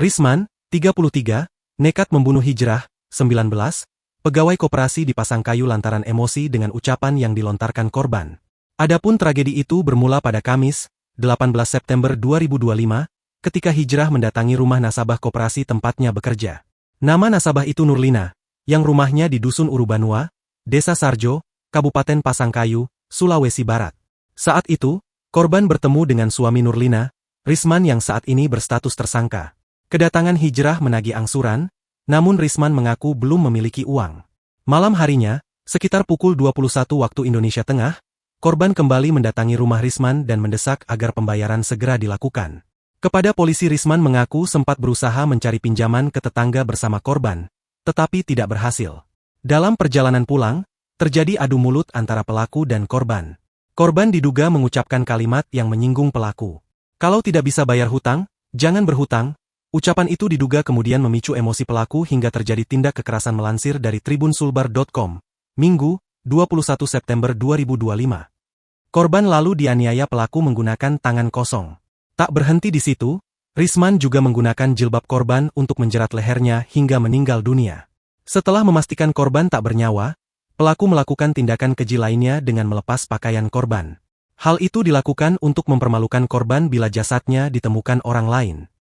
Risman, 33, nekat membunuh Hijrah, 19, pegawai koperasi di Pasangkayu lantaran emosi dengan ucapan yang dilontarkan korban. Adapun tragedi itu bermula pada Kamis, 18 September 2025, ketika Hijrah mendatangi rumah nasabah koperasi tempatnya bekerja. Nama nasabah itu Nurlina, yang rumahnya di Dusun Urubanua, Desa Sarjo, Kabupaten Pasangkayu, Sulawesi Barat. Saat itu, korban bertemu dengan suami Nurlina, Risman yang saat ini berstatus tersangka. Kedatangan Hijrah menagih angsuran, namun Risman mengaku belum memiliki uang. Malam harinya, sekitar pukul 21 waktu Indonesia Tengah, korban kembali mendatangi rumah Risman dan mendesak agar pembayaran segera dilakukan. Kepada polisi Risman mengaku sempat berusaha mencari pinjaman ke tetangga bersama korban, tetapi tidak berhasil. Dalam perjalanan pulang, terjadi adu mulut antara pelaku dan korban. Korban diduga mengucapkan kalimat yang menyinggung pelaku. Kalau tidak bisa bayar hutang, jangan berhutang. Ucapan itu diduga kemudian memicu emosi pelaku hingga terjadi tindak kekerasan melansir dari tribunsulbar.com, Minggu, 21 September 2025. Korban lalu dianiaya pelaku menggunakan tangan kosong. Tak berhenti di situ, Risman juga menggunakan jilbab korban untuk menjerat lehernya hingga meninggal dunia. Setelah memastikan korban tak bernyawa, pelaku melakukan tindakan keji lainnya dengan melepas pakaian korban. Hal itu dilakukan untuk mempermalukan korban bila jasadnya ditemukan orang lain.